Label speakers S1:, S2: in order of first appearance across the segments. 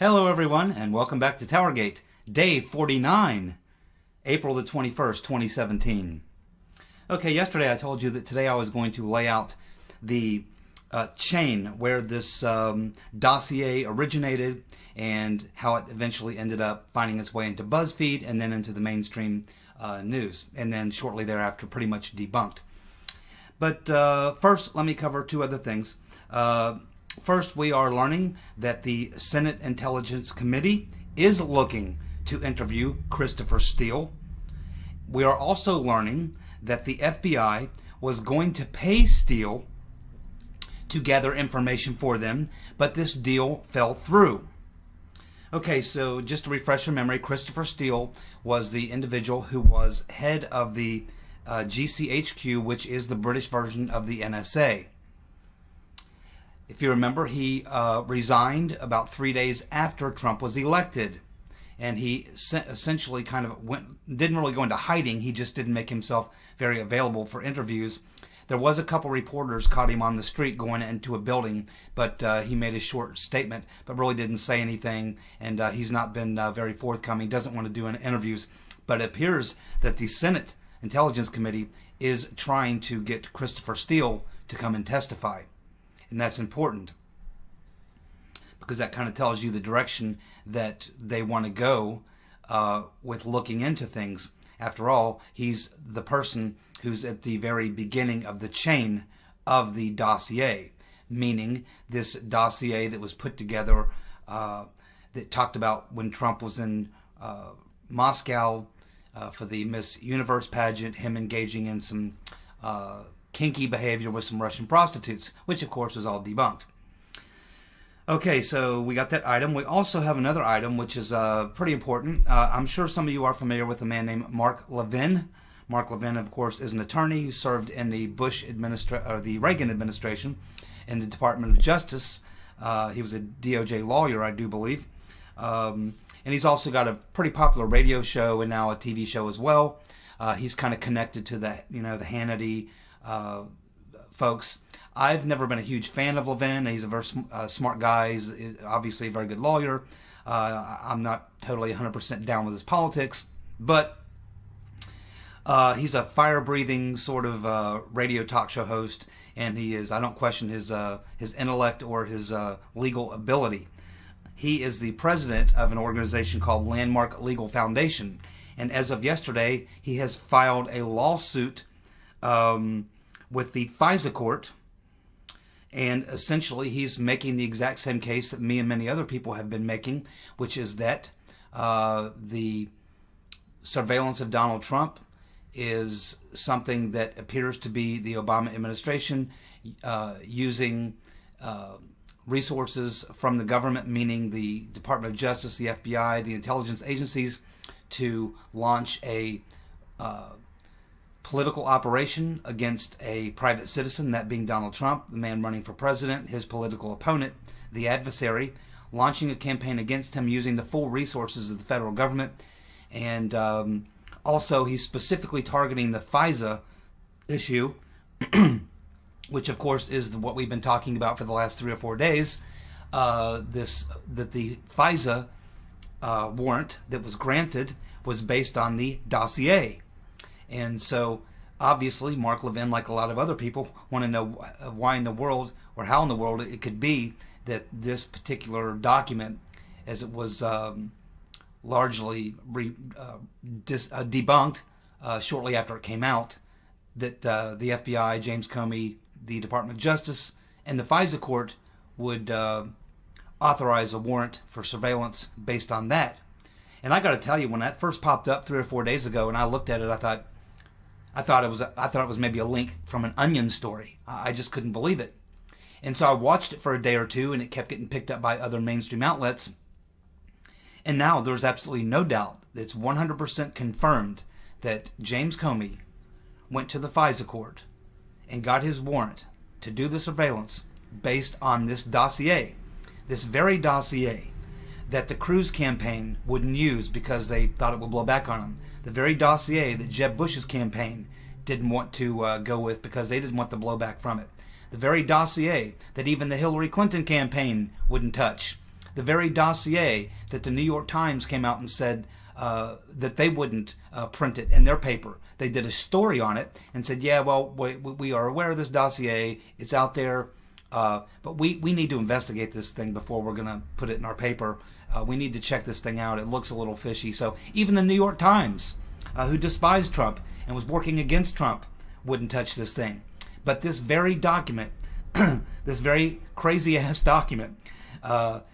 S1: Hello everyone, and welcome back to TowerGate, day 49, April the 21st, 2017. Okay, yesterday I told you that today I was going to lay out the chain where this dossier originated and how it eventually ended up finding its way into BuzzFeed and then into the mainstream news, and then shortly thereafter pretty much debunked. But first, let me cover two other things. First, we are learning that the Senate Intelligence Committee is looking to interview Christopher Steele. We are also learning that the FBI was going to pay Steele to gather information for them, but this deal fell through. Okay, so just to refresh your memory, Christopher Steele was the individual who was head of the GCHQ, which is the British version of the NSA. If you remember, he resigned about 3 days after Trump was elected, and he essentially kind of didn't really go into hiding. He just didn't make himself very available for interviews. There was a couple reporters caught him on the street going into a building, but he made a short statement, but really didn't say anything, and he's not been very forthcoming. Doesn't want to do any interviews, but it appears that the Senate Intelligence Committee is trying to get Christopher Steele to come and testify. And that's important because that kind of tells you the direction that they want to go with looking into things. After all, he's the person who's at the very beginning of the chain of the dossier, meaning this dossier that was put together that talked about when Trump was in Moscow for the Miss Universe pageant, him engaging in some kinky behavior with some Russian prostitutes, which of course was all debunked. Okay, so we got that item. We also have another item which is pretty important. I'm sure some of you are familiar with a man named Mark Levin. Mark Levin, of course, is an attorney who served in the the Reagan administration in the Department of Justice. He was a DOJ lawyer, I do believe. And he's also got a pretty popular radio show and now a TV show as well. He's kind of connected to the the Hannity folks. I've never been a huge fan of Levin. He's a very smart guy. He's obviously a very good lawyer. I'm not totally 100% down with his politics, but he's a fire-breathing sort of radio talk show host, and he is. I don't question his intellect or his legal ability. He is the president of an organization called Landmark Legal Foundation, and as of yesterday, he has filed a lawsuit with the FISA court, and essentially he's making the exact same case that me and many other people have been making, which is that the surveillance of Donald Trump is something that appears to be the Obama administration using resources from the government, meaning the Department of Justice, the FBI, the intelligence agencies, to launch a political operation against a private citizen, that being Donald Trump, the man running for president, his political opponent, the adversary, launching a campaign against him using the full resources of the federal government. And also he's specifically targeting the FISA issue, which of course is what we've been talking about for the last 3 or 4 days, that the FISA warrant that was granted was based on the dossier. And so, obviously, Mark Levin, like a lot of other people, want to know why in the world, or how in the world it could be that this particular document, as it was largely debunked shortly after it came out, that the FBI, James Comey, the Department of Justice, and the FISA court would authorize a warrant for surveillance based on that. And I got to tell you, when that first popped up 3 or 4 days ago, and I looked at it, I thought it was maybe a link from an Onion story. I just couldn't believe it. And so I watched it for a day or two, and it kept getting picked up by other mainstream outlets. And now there's absolutely no doubt, it's 100% confirmed that James Comey went to the FISA court and got his warrant to do the surveillance based on this dossier. This very dossier that the Cruz campaign wouldn't use because they thought it would blow back on them. The very dossier that Jeb Bush's campaign didn't want to go with because they didn't want the blowback from it. The very dossier that even the Hillary Clinton campaign wouldn't touch. the very dossier that the New York Times came out and said that they wouldn't print it in their paper. They did a story on it and said, yeah, well, we are aware of this dossier. It's out there, but we need to investigate this thing before we're going to put it in our paper. We need to check this thing out. It looks a little fishy. So even the New York Times, who despised Trump and was working against Trump, wouldn't touch this thing. But this very document, this very crazy-ass document,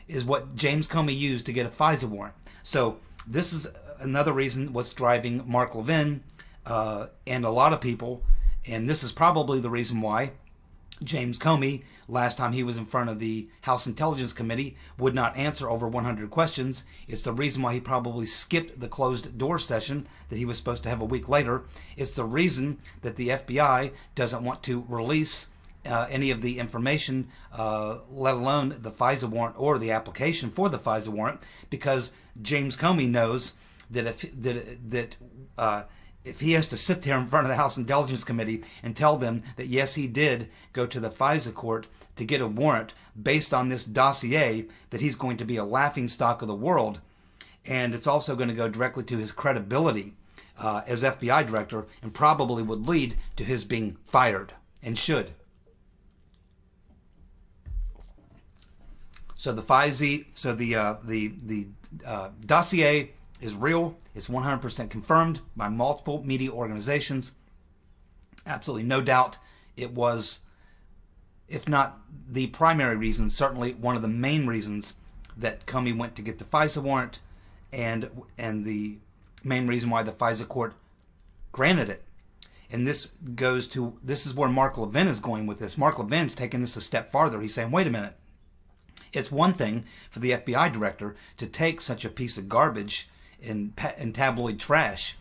S1: is what James Comey used to get a FISA warrant. So this is another reason what's driving Mark Levin and a lot of people, and this is probably the reason why James Comey, last time he was in front of the House Intelligence Committee, would not answer over 100 questions. It's the reason why he probably skipped the closed door session that he was supposed to have a week later. It's the reason that the FBI doesn't want to release any of the information, let alone the FISA warrant or the application for the FISA warrant, because James Comey knows that if he has to sit there in front of the House Intelligence Committee and tell them that yes, he did go to the FISA court to get a warrant based on this dossier, that he's going to be a laughingstock of the world, and it's also going to go directly to his credibility as FBI director, and probably would lead to his being fired, and should. So the FISA, so the dossier is real. It's 100% confirmed by multiple media organizations. Absolutely no doubt it was, if not the primary reason, certainly one of the main reasons that Comey went to get the FISA warrant, and the main reason why the FISA court granted it. And this is where Mark Levin is going with this. Mark Levin's taking this a step farther. He's saying, wait a minute. It's one thing for the FBI director to take such a piece of garbage in tabloid trash,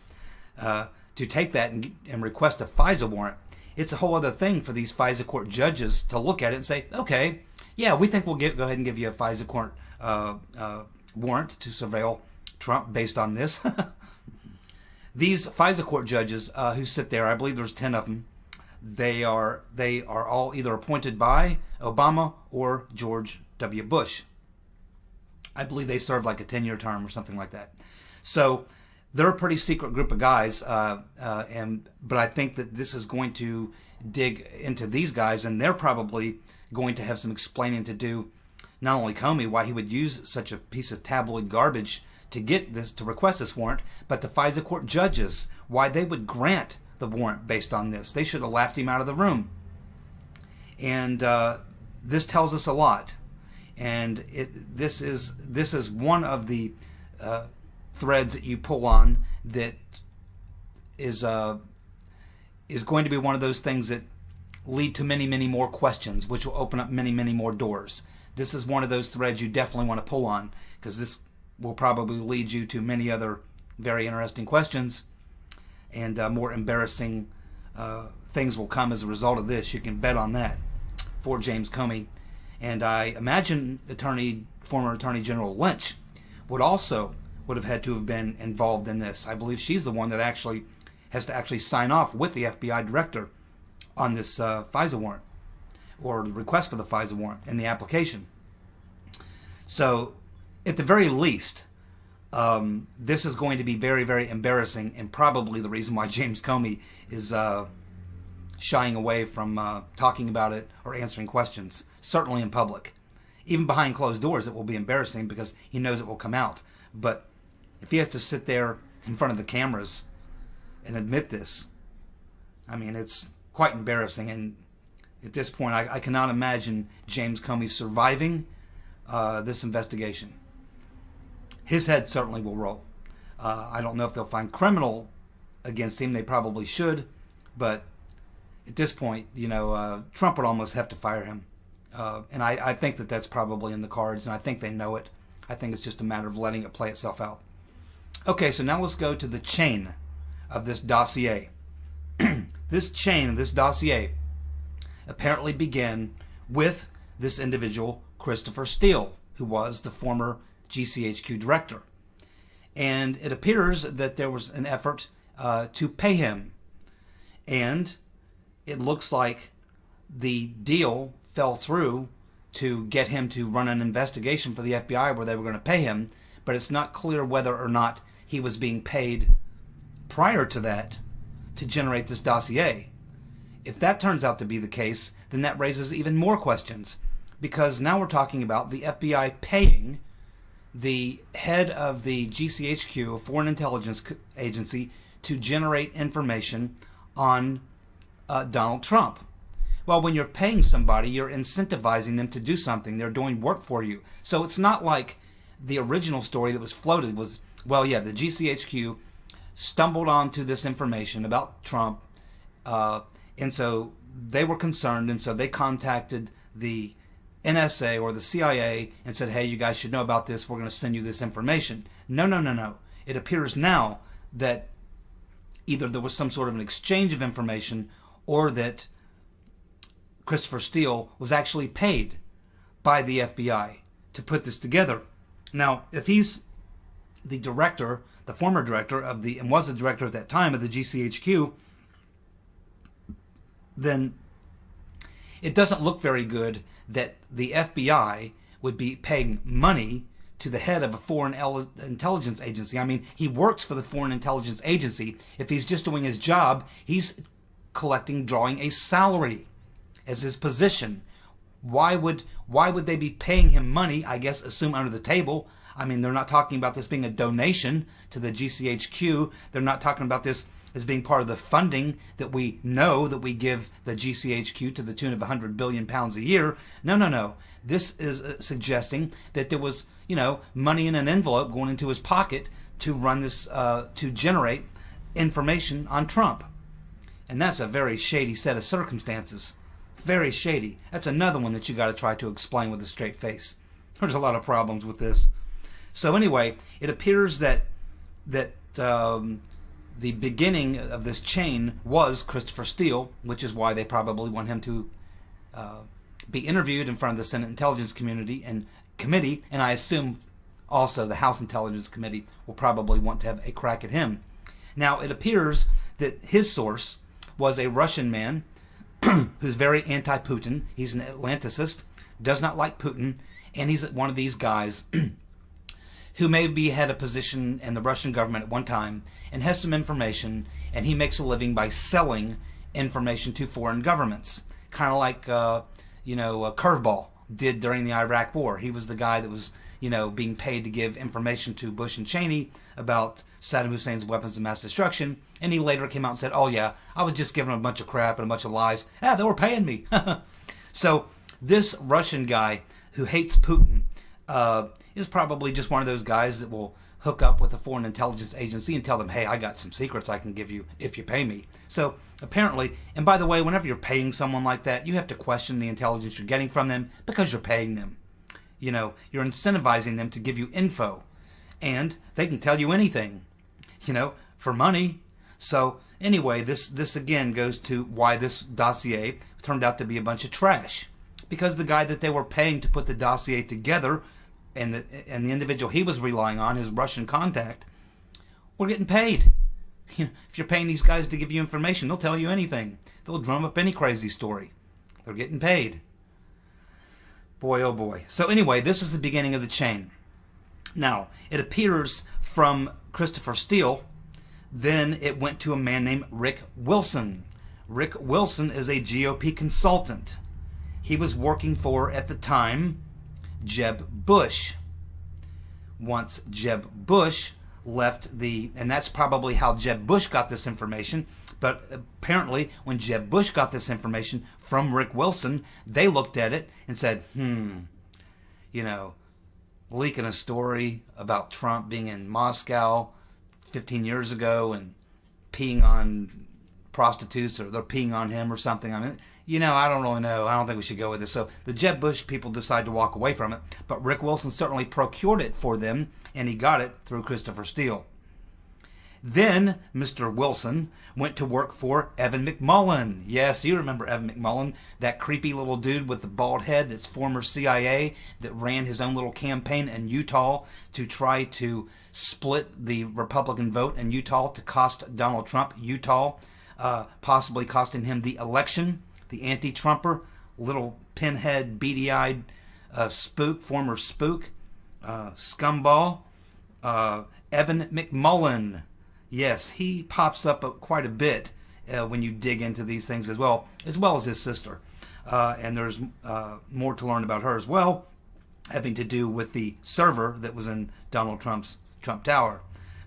S1: to take that and request a FISA warrant. It's a whole other thing for these FISA court judges to look at it and say, okay, yeah, we think we'll go ahead and give you a FISA court warrant to surveil Trump based on this. These FISA court judges who sit there, I believe there's 10 of them, they are all either appointed by Obama or George W. Bush. I believe they serve like a 10-year term or something like that. So they're a pretty secret group of guys, but I think that this is going to dig into these guys, and they're probably going to have some explaining to do. Not only Comey, why he would use such a piece of tabloid garbage to get this, to request this warrant, but the FISA court judges, why they would grant the warrant based on this. They should have laughed him out of the room. And this tells us a lot. And this is one of the threads that you pull on that is going to be one of those things that lead to many, many more questions, which will open up many, many more doors. This is one of those threads you definitely want to pull on, because this will probably lead you to many other very interesting questions, and more embarrassing things will come as a result of this. You can bet on that for James Comey. And I imagine former Attorney General Lynch would have had to have been involved in this. I believe she's the one that actually has to actually sign off with the FBI director on this FISA warrant, or the request for the FISA warrant and the application. So at the very least, this is going to be very, very embarrassing, and probably the reason why James Comey is shying away from talking about it or answering questions, certainly in public. Even behind closed doors, it will be embarrassing because he knows it will come out. But if he has to sit there in front of the cameras and admit this, I mean, it's quite embarrassing. And at this point, I cannot imagine James Comey surviving this investigation. His head certainly will roll. I don't know if they'll find criminal against him. They probably should. But at this point, Trump would almost have to fire him. And I think that that's probably in the cards, and I think they know it. I think it's just a matter of letting it play itself out. Okay, so now let's go to the chain of this dossier. This chain of this dossier apparently began with this individual, Christopher Steele, who was the former GCHQ director. And it appears that there was an effort to pay him. And it looks like the deal fell through to get him to run an investigation for the FBI where they were going to pay him, but it's not clear whether or not he was being paid prior to that to generate this dossier. If that turns out to be the case, then that raises even more questions, because now we're talking about the FBI paying the head of the GCHQ, a foreign intelligence agency, to generate information on Donald Trump. Well, when you're paying somebody, you're incentivizing them to do something. They're doing work for you. So it's not like the original story that was floated was, well, yeah, the GCHQ stumbled onto this information about Trump, and so they were concerned, and so they contacted the NSA or the CIA and said, hey, you guys should know about this. We're going to send you this information. No, no, no, no. It appears now that either there was some sort of an exchange of information, or that Christopher Steele was actually paid by the FBI to put this together. Now, if he's the director, the former director of the, and was the director at that time of the GCHQ, then it doesn't look very good that the FBI would be paying money to the head of a foreign intelligence agency. I mean, he works for the Foreign Intelligence Agency. If he's just doing his job, he's drawing a salary as his position. Why would they be paying him money? I guess assume under the table. I mean, they're not talking about this being a donation to the GCHQ. They're not talking about this as being part of the funding that we know that we give the GCHQ to the tune of 100 billion pounds a year. No, no, no. This is suggesting that there was, money in an envelope going into his pocket to run this, to generate information on Trump. And that's a very shady set of circumstances. Very shady. That's another one that you got to try to explain with a straight face. There's a lot of problems with this. So anyway, it appears that the beginning of this chain was Christopher Steele, which is why they probably want him to be interviewed in front of the Senate Intelligence Committee, and I assume also the House Intelligence Committee will probably want to have a crack at him. Now, it appears that his source was a Russian man who's very anti-Putin. He's an Atlanticist, does not like Putin, and he's one of these guys who maybe had a position in the Russian government at one time and has some information, and he makes a living by selling information to foreign governments, kind of like Curveball did during the Iraq War. He was the guy that was being paid to give information to Bush and Cheney about Saddam Hussein's weapons of mass destruction, and he later came out and said, oh yeah, I was just giving them a bunch of crap and a bunch of lies. They were paying me. So this Russian guy who hates Putin is probably just one of those guys that will hook up with a foreign intelligence agency and tell them, hey, I got some secrets I can give you if you pay me. So apparently, and by the way, whenever you're paying someone like that, you have to question the intelligence you're getting from them because you're paying them. You're incentivizing them to give you info, and they can tell you anything, for money. So anyway, this again goes to why this dossier turned out to be a bunch of trash, because the guy that they were paying to put the dossier together and the individual he was relying on, his Russian contact, were getting paid. If you're paying these guys to give you information, they'll tell you anything. They'll drum up any crazy story. They're getting paid. Boy, oh boy. So anyway, this is the beginning of the chain. Now, it appears from Christopher Steele, then it went to a man named Rick Wilson. Rick Wilson is a GOP consultant. He was working for, at the time, Jeb Bush. Once Jeb Bush left and that's probably how Jeb Bush got this information, but apparently when Jeb Bush got this information from Rick Wilson, they looked at it and said, leaking a story about Trump being in Moscow 15 years ago and peeing on prostitutes, or they're peeing on him or something. I mean, I don't really know. I don't think we should go with this. So the Jeb Bush people decided to walk away from it, but Rick Wilson certainly procured it for them, and he got it through Christopher Steele. Then Mr. Wilson went to work for Evan McMullin. Yes, you remember Evan McMullin, that creepy little dude with the bald head that's former CIA that ran his own little campaign in Utah to try to split the Republican vote in Utah to cost Donald Trump Utah, possibly costing him the election. The anti-Trumper, little pinhead, beady-eyed spook, former spook, scumball, Evan McMullen. Yes, he pops up quite a bit when you dig into these things as well as his sister. And there's more to learn about her as well, having to do with the server that was in Donald Trump's Trump Tower.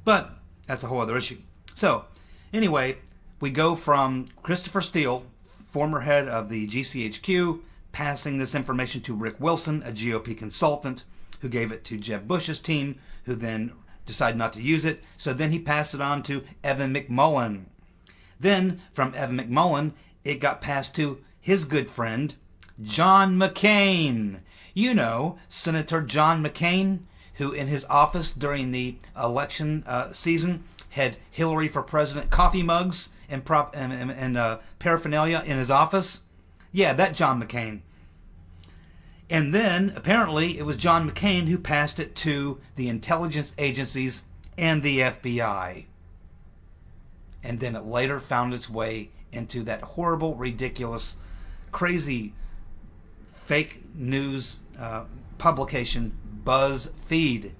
S1: But that's a whole other issue. So, anyway, we go from Christopher Steele, former head of the GCHQ, passing this information to Rick Wilson, a GOP consultant, who gave it to Jeb Bush's team, who then decided not to use it. So then he passed it on to Evan McMullen. Then, from Evan McMullen, it got passed to his good friend, John McCain. You know, Senator John McCain, who in his office during the election season had Hillary for President coffee mugs and paraphernalia in his office. Yeah, that John McCain. And then, apparently, it was John McCain who passed it to the intelligence agencies and the FBI. And then it later found its way into that horrible, ridiculous, crazy, fake news publication, BuzzFeed,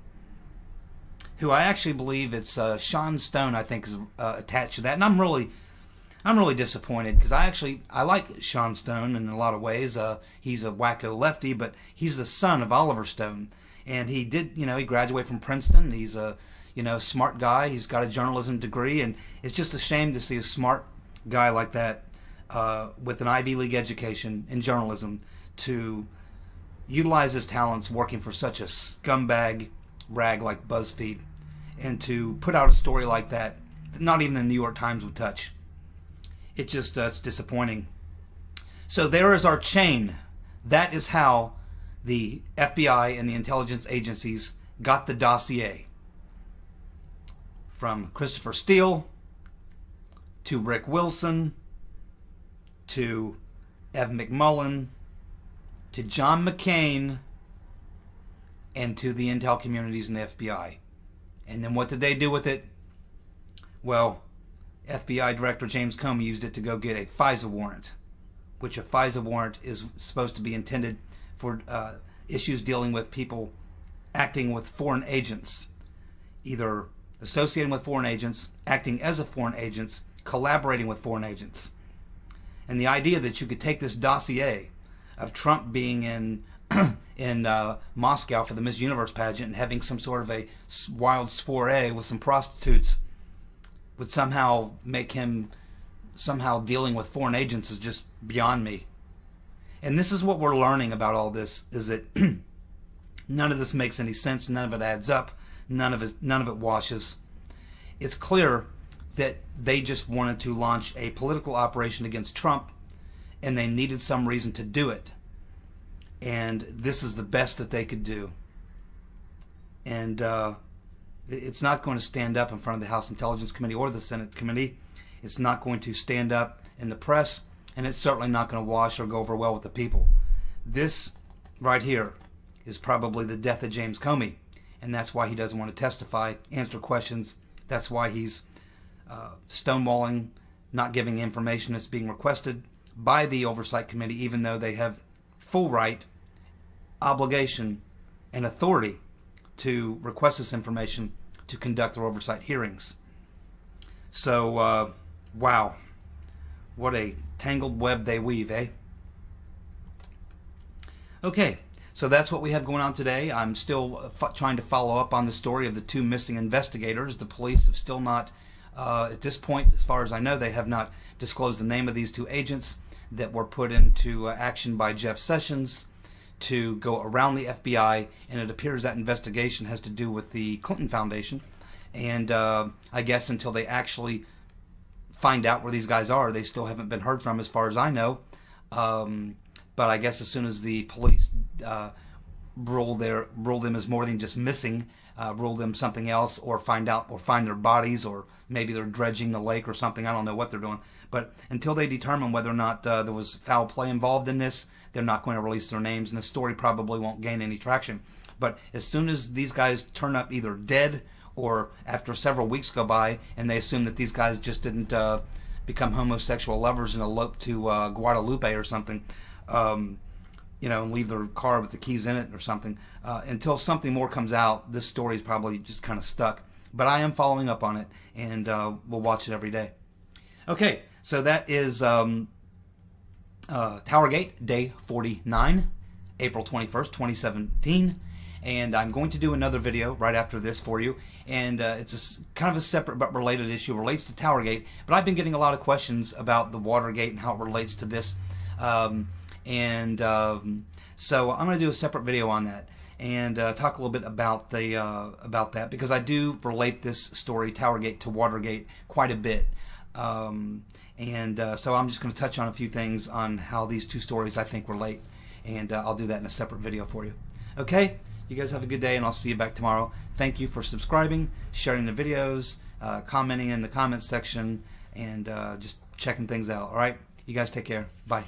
S1: who I actually believe it's Sean Stone, I think, is attached to that. And I'm really disappointed because I like Sean Stone in a lot of ways. He's a wacko lefty, but he's the son of Oliver Stone, and he graduated from Princeton. He's a smart guy. He's got a journalism degree, and it's just a shame to see a smart guy like that with an Ivy League education in journalism to utilize his talents working for such a scumbag rag like BuzzFeed, and to put out a story like that not even the New York Times would touch. It just it's disappointing. So there is our chain. That is how the FBI and the intelligence agencies got the dossier. From Christopher Steele to Rick Wilson to Evan McMullen to John McCain and to the intel communities and the FBI. And then what did they do with it? Well, FBI Director James Comey used it to go get a FISA warrant, which a FISA warrant is supposed to be intended for issues dealing with people acting with foreign agents, either associating with foreign agents, acting as a foreign agents, collaborating with foreign agents. And the idea that you could take this dossier of Trump being in Moscow for the Miss Universe pageant and having some sort of a wild soiree with some prostitutes would somehow make him somehow dealing with foreign agents is just beyond me. And this is what we're learning about all this, is that none of this makes any sense, none of it adds up, none of it washes. It's clear that they just wanted to launch a political operation against Trump, and they needed some reason to do it. And this is the best that they could do. And it's not going to stand up in front of the House Intelligence Committee or the Senate Committee. It's not going to stand up in the press, and it's certainly not going to wash or go over well with the people. This right here is probably the death of James Comey, and that's why he doesn't want to testify, answer questions. That's why he's stonewalling, not giving information that's being requested by the Oversight Committee, even though they have full right, obligation, and authority to request this information to conduct their oversight hearings. So, wow. What a tangled web they weave, eh? Okay, so that's what we have going on today. I'm still trying to follow up on the story of the two missing investigators. The police have still not, at this point, as far as I know, they have not disclosed the name of these two agents that were put into action by Jeff Sessions to go around the FBI, and it appears that investigation has to do with the Clinton Foundation. And I guess until they actually find out where these guys are, they still haven't been heard from as far as I know. But I guess as soon as the police rule them as more than just missing, rule them something else, or find their bodies, or maybe they're dredging the lake or something. I don't know what they're doing. But until they determine whether or not there was foul play involved in this, they're not going to release their names, and the story probably won't gain any traction. But as soon as these guys turn up either dead or after several weeks go by and they assume that these guys just didn't become homosexual lovers and elope to Guadalupe or something, and leave their car with the keys in it or something. Until something more comes out, this story is probably just kind of stuck. But I am following up on it, and we'll watch it every day. Okay, so that is TowerGate, day 49, April 21st, 2017. And I'm going to do another video right after this for you. And it's kind of a separate but related issue. It relates to TowerGate. But I've been getting a lot of questions about the Watergate and how it relates to this. So I'm going to do a separate video on that and talk a little bit about that, because I do relate this story, TowerGate, to Watergate quite a bit. So I'm just going to touch on a few things on how these two stories I think relate, and I'll do that in a separate video for you. Okay, you guys have a good day, and I'll see you back tomorrow. Thank you for subscribing, sharing the videos, commenting in the comments section, and just checking things out. All right, you guys take care. Bye.